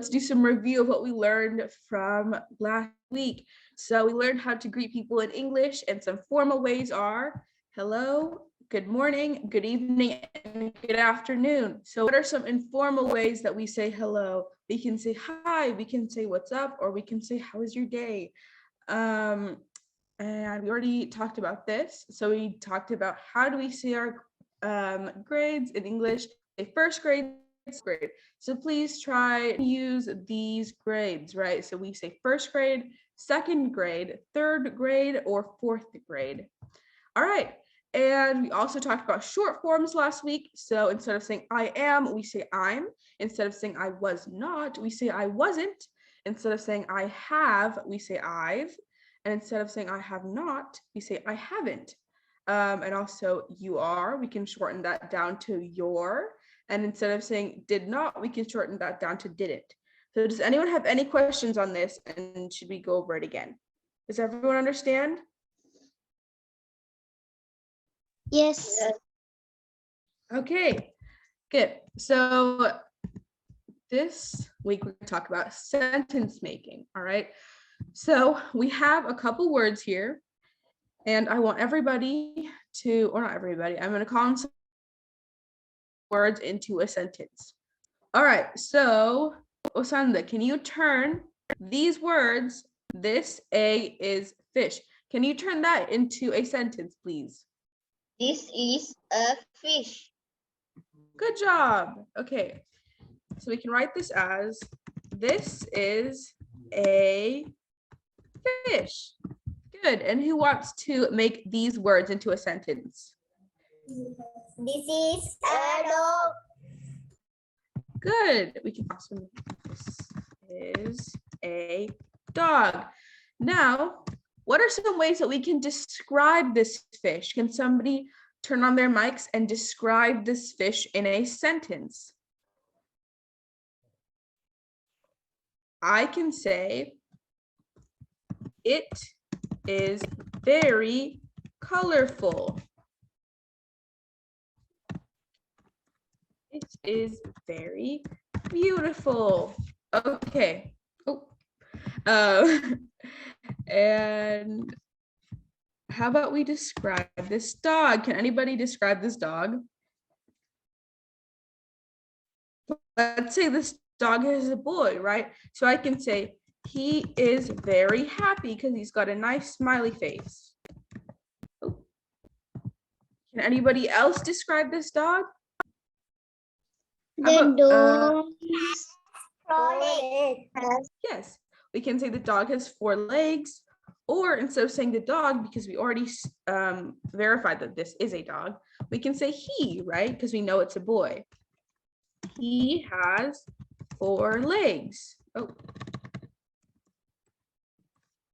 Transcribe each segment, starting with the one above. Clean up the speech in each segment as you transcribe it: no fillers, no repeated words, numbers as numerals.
let's do some review of what we learned from last week. So we learned how to greet people in English, and some formal ways are hello, good morning, good evening, and good afternoon. So what are some informal ways that we say hello? We can say hi, we can say what's up, or we can say how was your day? And we already talked about this. So we talked about how do we say our grades in English, say first grade, sixth grade. So please try and use these grades, right? So we say first grade, second grade, third grade, or fourth grade. All right. And we also talked about short forms last week. So instead of saying I am, we say I'm. Instead of saying I was not, we say I wasn't. Instead of saying I have, we say I've. And instead of saying I have not, we say I haven't. And also you are, we can shorten that down to your. And instead of saying did not, we can shorten that down to didn't. So does anyone have any questions on this? And should we go over it again? Does everyone understand? Yes. Okay, good. So this week we're going to talk about sentence making. All right. So we have a couple words here, and I want everybody to, or not everybody, I'm going to call some words into a sentence. All right. So Osanda, can you turn these words, this A is fish. Can you turn that into a sentence, please? This is a fish. Good job. Okay. So we can write this as, this is a fish. Good. And who wants to make these words into a sentence? This is a dog. Good. We can also make this is a dog. Now, what are some ways that we can describe this fish? Can somebody turn on their mics and describe this fish in a sentence? I can say, it is very colorful. It is very beautiful. Okay. Oh. And how about we describe this dog? Can anybody describe this dog? Let's say this dog is a boy, right? So I can say, he is very happy because he's got a nice smiley face. Oh. Can anybody else describe this dog? The dog has 4 legs. Yes, we can say the dog has 4 legs, or instead of saying the dog, because we already verified that this is a dog, we can say he, right? Because we know it's a boy. He has 4 legs. Oh.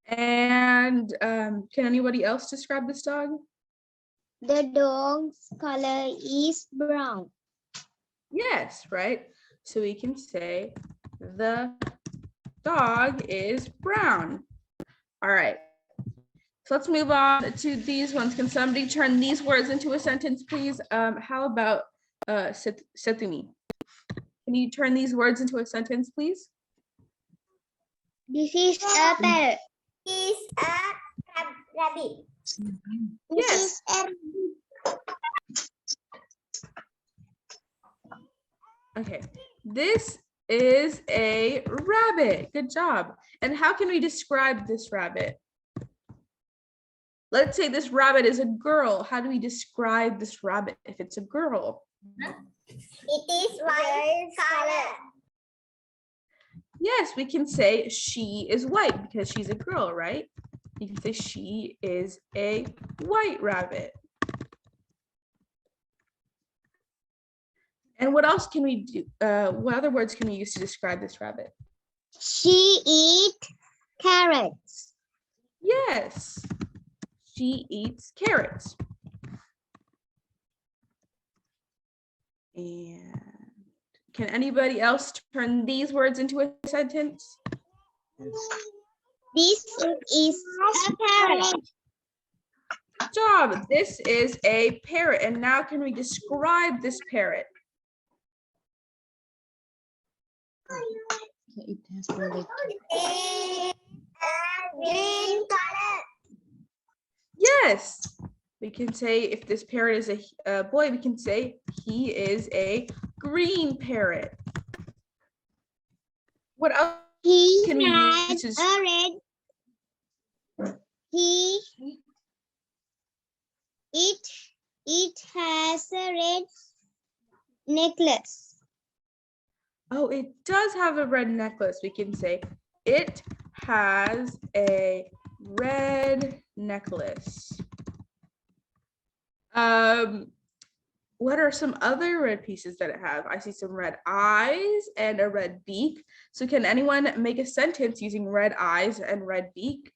And can anybody else describe this dog? The dog's color is brown. Yes, right? So we can say the dog is brown. All right. So let's move on to these ones. Can somebody turn these words into a sentence, please? How about Setumi? Can you turn these words into a sentence, please? This is a parrot. This is a rabbit. Yes. Okay. This is a rabbit. Good job. And how can we describe this rabbit? Let's say this rabbit is a girl. How do we describe this rabbit if it's a girl? It is white color. Yes, we can say she is white because she's a girl, right? You can say she is a white rabbit. And what else can we do? What other words can we use to describe this rabbit? She eats carrots. Yes, she eats carrots. And can anybody else turn these words into a sentence? This is a parrot. Good job. This is a parrot. And now can we describe this parrot? It has a red. Green color. Yes. We can say if this parrot is a boy, we can say he is a green parrot. What else He can we has use? a red. It has a red necklace. Oh, it does have a red necklace. We can say it has a red necklace. What are some other red pieces that it have? I see some red eyes and a red beak. So can anyone make a sentence using red eyes and red beak?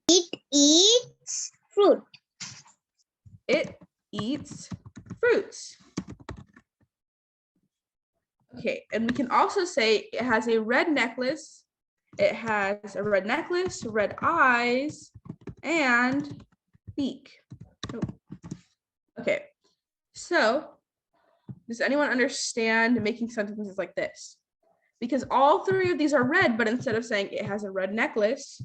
It eats fruit. It eats fruits. Okay, and we can also say it has a red necklace. It has a red necklace, red eyes, and beak. Oh. Okay, so does anyone understand making sentences like this? Because all three of these are red, but instead of saying it has a red necklace,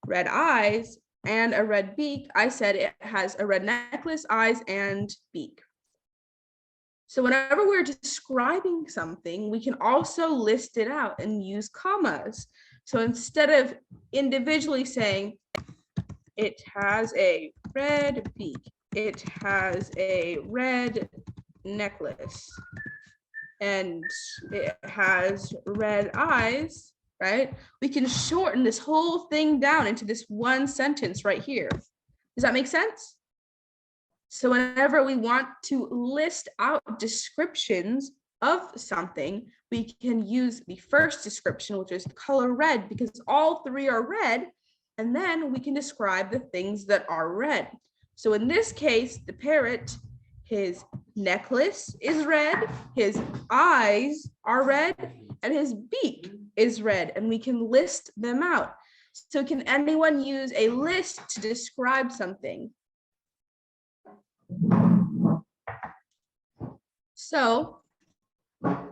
red eyes, and a red beak, I said it has a red necklace, eyes, and beak. So whenever we're describing something, we can also list it out and use commas. So instead of individually saying it has a red beak, it has a red necklace, and it has red eyes, right? We can shorten this whole thing down into this one sentence right here. Does that make sense? So whenever we want to list out descriptions of something, we can use the first description, which is the color red, because all three are red, and then we can describe the things that are red. So in this case, the parrot, his necklace is red, his eyes are red, and his beak is red, and we can list them out. So can anyone use a list to describe something? So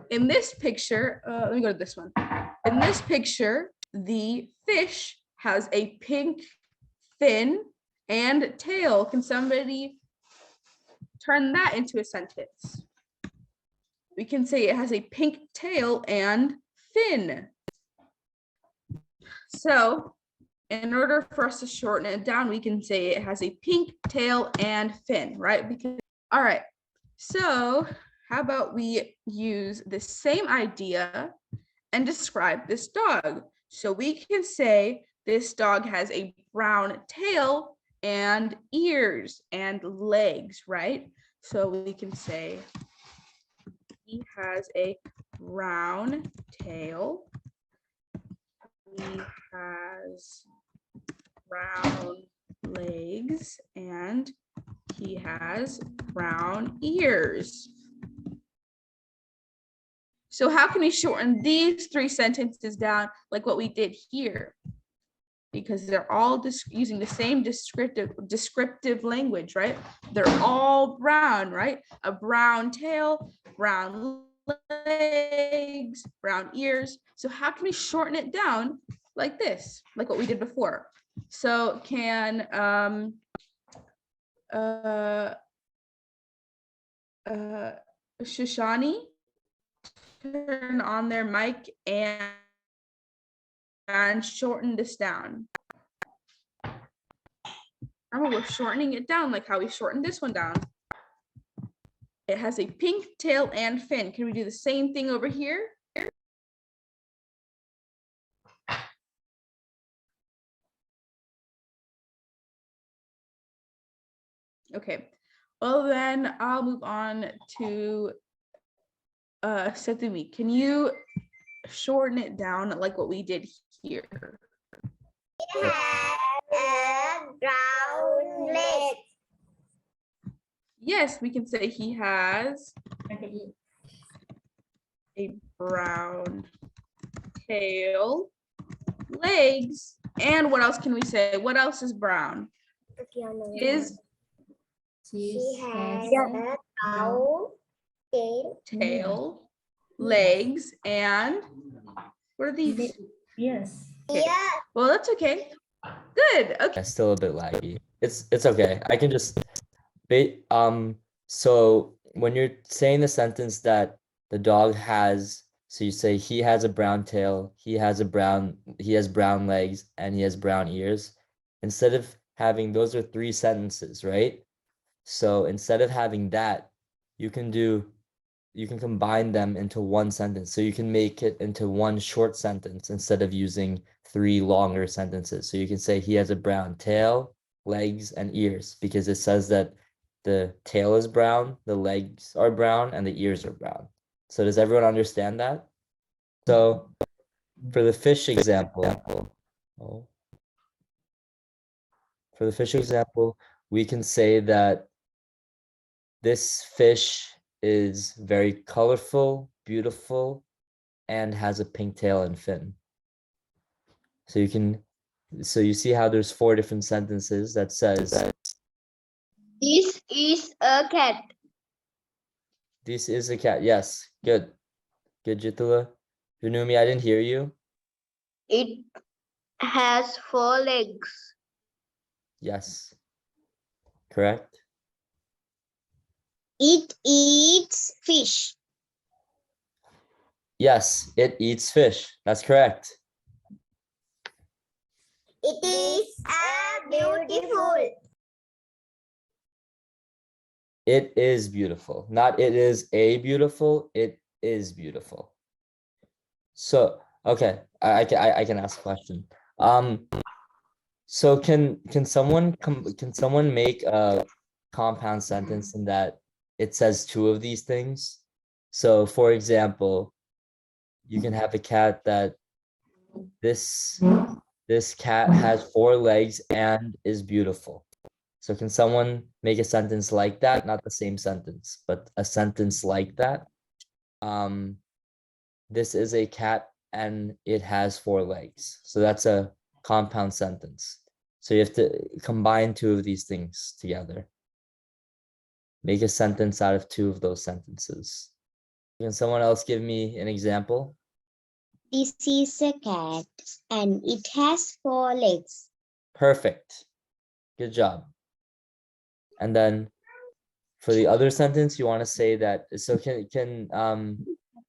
in this picture, let me go to this one. In this picture, the fish has a pink fin and tail. Can somebody turn that into a sentence? We can say it has a pink tail and fin. So in order for us to shorten it down, we can say it has a pink tail and fin, right? Because, all right, so how about we use the same idea and describe this dog? So we can say this dog has a brown tail and ears and legs, right? So we can say he has a brown tail. He has brown legs and he has brown ears. So how can we shorten these three sentences down like what we did here? Because they're all using the same descriptive language, right? They're all brown, right? A brown tail, brown legs, brown ears. So how can we shorten it down like this, like what we did before? So can Shoshani turn on their mic and shorten this down? Remember, we're shortening it down like how we shortened this one down. It has a pink tail and fin. Can we do the same thing over here? Okay, well then I'll move on to Sathumi. Can you shorten it down like what we did here? It has a brown leg. Yes, we can say he has a brown tail, legs, and what else can we say? What else is brown? She has a brown tail, tail, legs, and What are these? Yes. Okay. Well, that's okay. Good. Okay. It's still a bit laggy. It's okay. I can just so when you're saying the sentence that the dog has, so you say he has a brown tail, he has brown legs, and he has brown ears. Instead of having, those are 3 sentences, right? So instead of having that, you can combine them into one sentence. So you can make it into one short sentence instead of using 3 longer sentences. So you can say he has a brown tail, legs, and ears, because it says that the tail is brown, the legs are brown, and the ears are brown. So does everyone understand that? So for the fish example, we can say that this fish is very colorful, beautiful, and has a pink tail and fin. So you see how there's 4 different sentences that says, This is a cat. this is a cat. Yes, good. Good, Jitula. Junumi, I didn't hear you. It has 4 legs. Yes. Correct. It eats fish. Yes, it eats fish. That's correct. It is beautiful. It is beautiful. Not it is a beautiful, it is beautiful. So, okay, I can ask a question. So can someone make a compound sentence in that it says 2 of these things? So for example, you can have a cat that this cat has 4 legs and is beautiful. So can someone make a sentence like that? Not the same sentence, but a sentence like that. This is a cat and it has 4 legs. So that's a compound sentence. So you have to combine 2 of these things together. Make a sentence out of 2 of those sentences. Can someone else give me an example? This is a cat and it has 4 legs. Perfect. Good job. And then for the other sentence, you want to say that, so can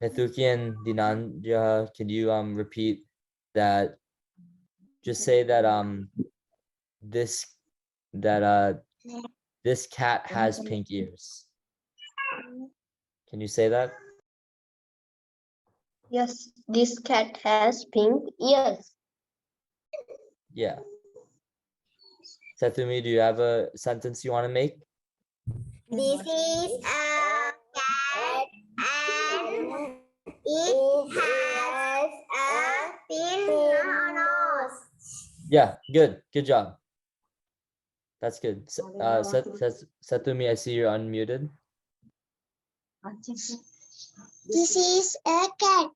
Nethuki and Dinanja, can you repeat that? Just say that this cat has pink ears. Can you say that? Yes, this cat has pink ears. Yeah. Sethumi, do you have a sentence you want to make? This is a cat and it has a thin nose. Yeah, good job. That's good. Sethumi, I see you're unmuted. This is a cat.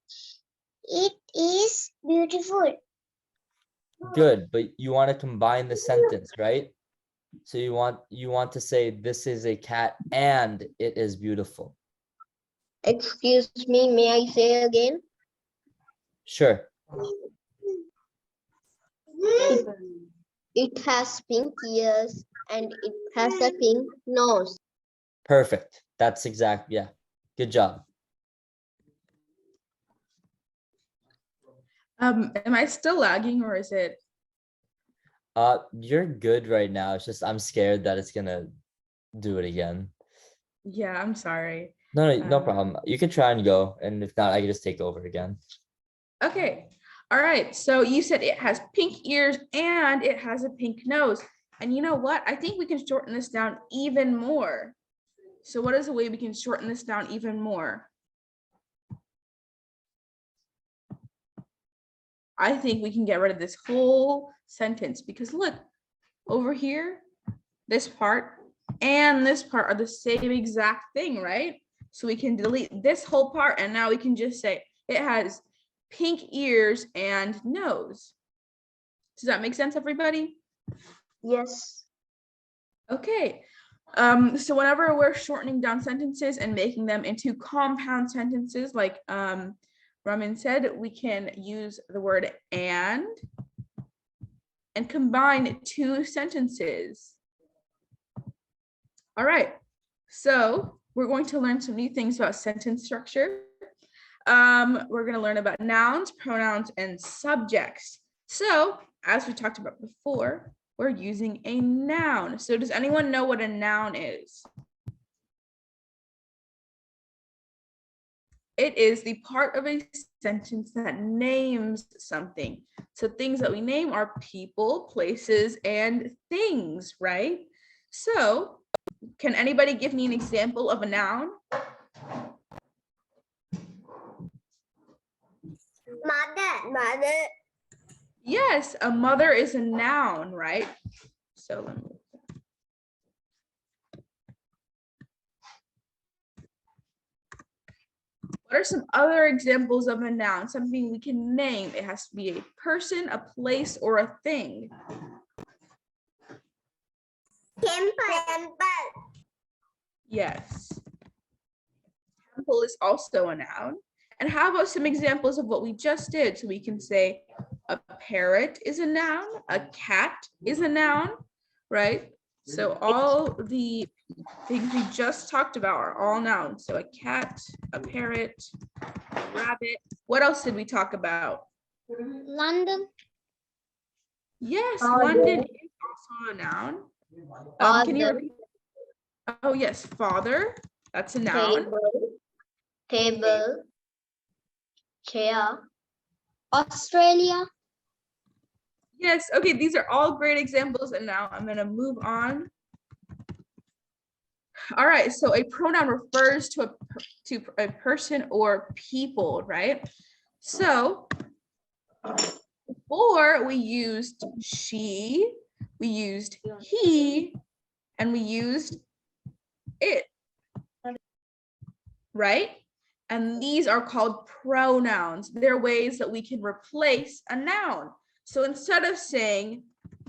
It is beautiful. Good, but you want to combine the sentence, right? So you want to say this is a cat and it is beautiful. Excuse me, may I say again? Sure. It has pink ears and it has a pink nose. Perfect. That's exact. Yeah. Good job. Am I still lagging or is it? You're good right now. It's just I'm scared that it's gonna do it again. Yeah, I'm sorry. No problem. You can try and go, and if not, I can just take over again. Okay. All right. So you said it has pink ears and it has a pink nose. And you know what? I think we can shorten this down even more. So what is a way we can shorten this down even more? I think we can get rid of this whole sentence because look, over here, this part and this part are the same exact thing, right? So we can delete this whole part and now we can just say it has pink ears and nose. Does that make sense, everybody? Yes. Okay. So whenever we're shortening down sentences and making them into compound sentences, like we're from instead, we can use the word and combine two sentences. All right, so we're going to learn some new things about sentence structure. We're going to learn about nouns, pronouns, and subjects. So, as we talked about before, we're using a noun. So does anyone know what a noun is? It is the part of a sentence that names something. So things that we name are people, places, and things, right? So can anybody give me an example of a noun? Mother. Yes, a mother is a noun, right? So let me. What are some other examples of a noun? Something we can name. It has to be a person, a place, or a thing. Temple. Yes. Temple is also a noun. And how about some examples of what we just did? So we can say a parrot is a noun, a cat is a noun, right? So all the things we just talked about are all nouns. So a cat, a parrot, a rabbit. What else did we talk about? London. Yes, Father. London is also a noun. Can you repeat? Oh yes, father. That's a noun. Table. Chair. Australia. Yes, okay, these are all great examples, and now I'm gonna move on. All right, so a pronoun refers to a person or people, right? So before we used she, we used he, and we used it, right? And these are called pronouns. They're ways that we can replace a noun. So instead of saying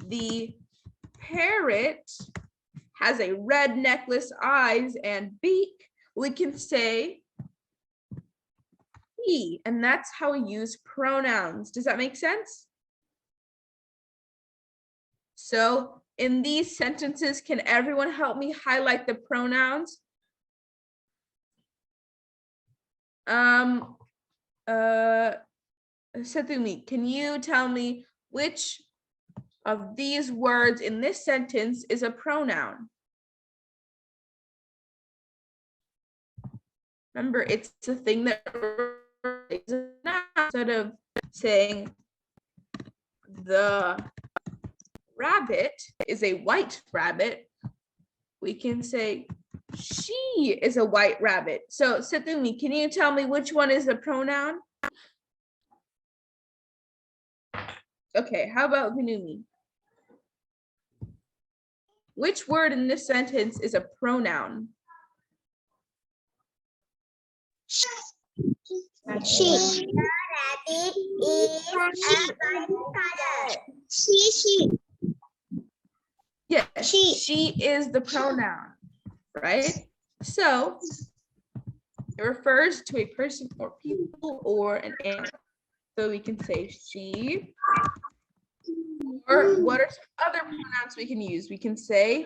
the parrot has a red necklace, eyes, and beak, we can say he, and that's how we use pronouns. Does that make sense? So in these sentences, can everyone help me highlight the pronouns? Sathumi, can you tell me which of these words in this sentence is a pronoun? Remember, it's a thing that is a noun. Instead of saying the rabbit is a white rabbit, we can say she is a white rabbit. So Sathumi, can you tell me which one is a pronoun? Okay, how about Vinumi? Which word in this sentence is a pronoun? She. Rabbit is a white color. She. Yes, She. she is the pronoun, right? So it refers to a person or people or an animal. So we can say she. Or what are some other pronouns we can use? We can say,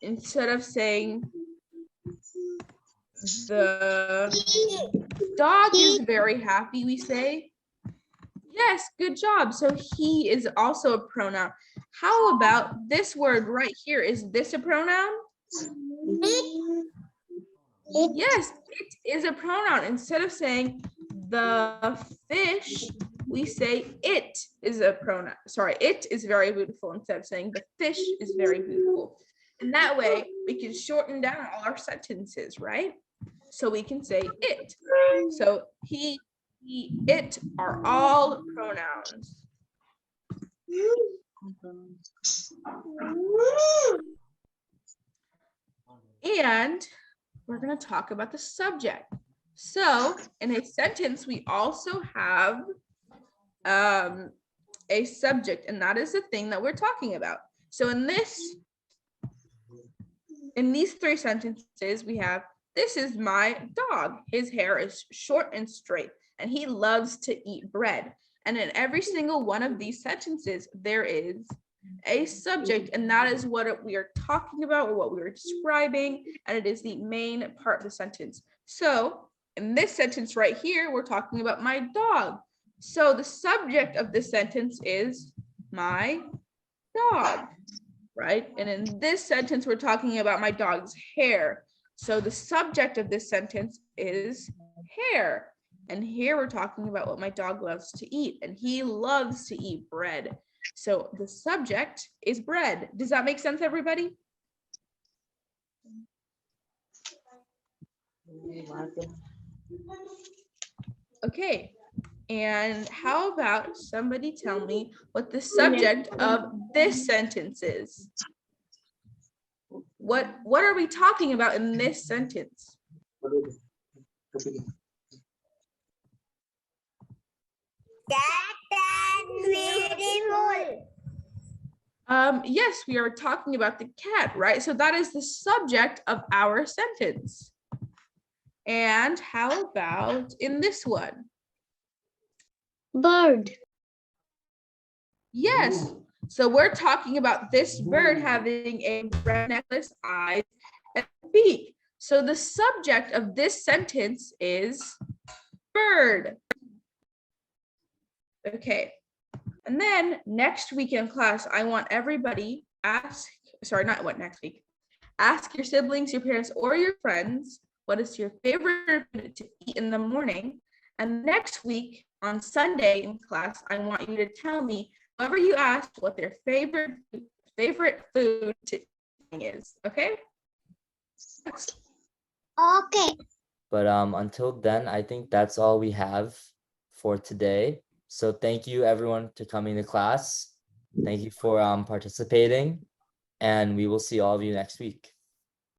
instead of saying the dog is very happy, we say, yes, good job. So he is also a pronoun. How about this word right here? Is this a pronoun? Yes, it is a pronoun. Instead of saying the fish, we say it is a pronoun. Sorry, it is very beautiful instead of saying the fish is very beautiful. And that way we can shorten down all our sentences, right? So we can say it. So he, it are all pronouns. And we're going to talk about the subject. So in a sentence, we also have a subject, and that is the thing that we're talking about. So in these three sentences, we have this is my dog. His hair is short and straight, and he loves to eat bread. And in every single one of these sentences, there is a subject, and that is what we are talking about or what we are describing, and it is the main part of the sentence. So in this sentence right here, we're talking about my dog. So the subject of this sentence is my dog, right? And in this sentence, we're talking about my dog's hair. So the subject of this sentence is hair. And here we're talking about what my dog loves to eat, and he loves to eat bread. So the subject is bread. Does that make sense, everybody? Okay. And how about somebody tell me what the subject of this sentence is? What are we talking about in this sentence? Yes, we are talking about the cat, right? So that is the subject of our sentence. And how about in this one? Bird. Yes. So we're talking about this bird having a red necklace, eyes, and beak. So the subject of this sentence is bird. Okay. And then next week in class, I want everybody ask your siblings, your parents, or your friends, what is your favorite food to eat in the morning? And next week on Sunday in class, I want you to tell me, whoever you asked, what their favorite food to eat is. Okay? Okay. But until then, I think that's all we have for today. So thank you everyone to coming to class. Thank you for participating, and we will see all of you next week.